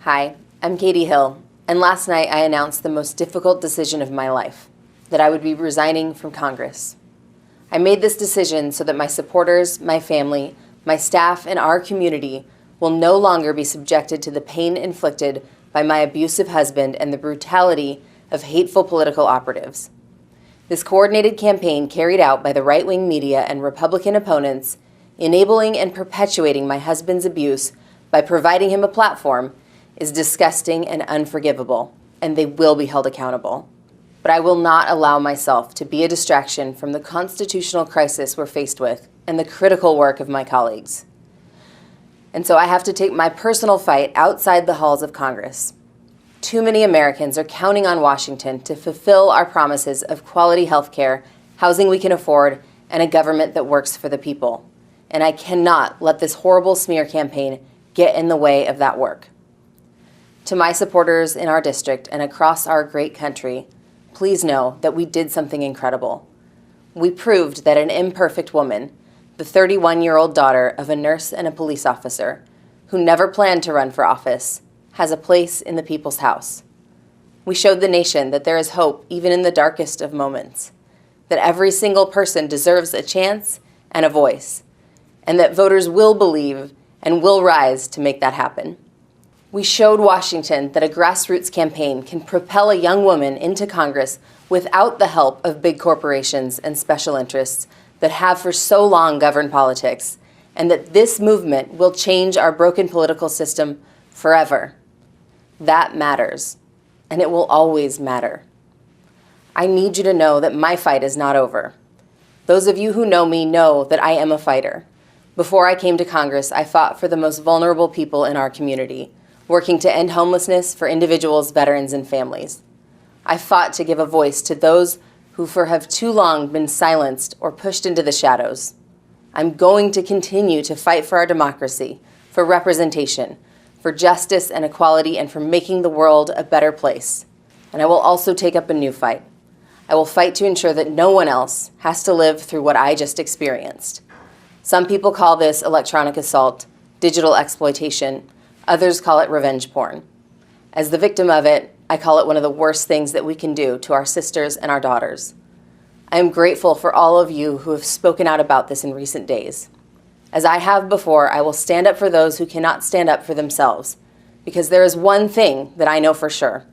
Hi, I'm Katie Hill, and last night I announced the most difficult decision of my life, that I would be resigning from Congress. I made this decision so that my supporters, my family, my staff, and our community will no longer be subjected to the pain inflicted by my abusive husband and the brutality of hateful political operatives. This coordinated campaign carried out by the right-wing media and Republican opponents, enabling and perpetuating my husband's abuse by providing him a platform, is disgusting and unforgivable, and they will be held accountable. But I will not allow myself to be a distraction from the constitutional crisis we're faced with and the critical work of my colleagues. And so I have to take my personal fight outside the halls of Congress. Too many Americans are counting on Washington to fulfill our promises of quality health care, housing we can afford, and a government that works for the people. And I cannot let this horrible smear campaign get in the way of that work. To my supporters in our district and across our great country, please know that we did something incredible. We proved that an imperfect woman, the 31-year-old daughter of a nurse and a police officer, who never planned to run for office, has a place in the people's house. We showed the nation that there is hope even in the darkest of moments, that every single person deserves a chance and a voice, and that voters will believe and will rise to make that happen. We showed Washington that a grassroots campaign can propel a young woman into Congress without the help of big corporations and special interests that have for so long governed politics, and that this movement will change our broken political system forever. That matters, and it will always matter. I need you to know that my fight is not over. Those of you who know me know that I am a fighter. Before I came to Congress, I fought for the most vulnerable people in our community, working to end homelessness for individuals, veterans, and families. I fought to give a voice to those who have too long been silenced or pushed into the shadows. I'm going to continue to fight for our democracy, for representation, for justice and equality, and for making the world a better place. And I will also take up a new fight. I will fight to ensure that no one else has to live through what I just experienced. Some people call this electronic assault, digital exploitation. Others call it revenge porn. As the victim of it, I call it one of the worst things that we can do to our sisters and our daughters. I am grateful for all of you who have spoken out about this in recent days. As I have before, I will stand up for those who cannot stand up for themselves, because there is one thing that I know for sure.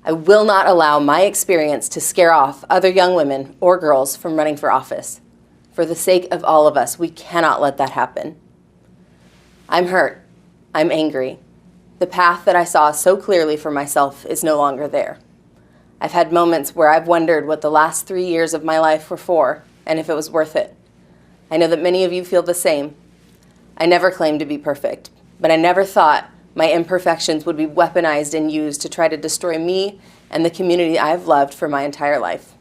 I will not allow my experience to scare off other young women or girls from running for office. For the sake of all of us, we cannot let that happen. I'm hurt. I'm angry. The path that I saw so clearly for myself is no longer there. I've had moments where I've wondered what the last 3 years of my life were for and if it was worth it. I know that many of you feel the same. I never claimed to be perfect, but I never thought my imperfections would be weaponized and used to try to destroy me and the community I've loved for my entire life.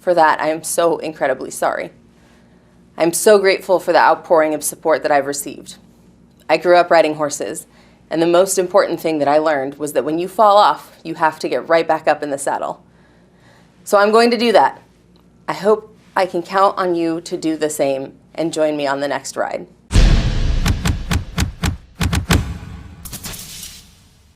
For that, I am so incredibly sorry. I'm so grateful for the outpouring of support that I've received. I grew up riding horses, and the most important thing that I learned was that when you fall off, you have to get right back up in the saddle. So I'm going to do that. I hope I can count on you to do the same and join me on the next ride.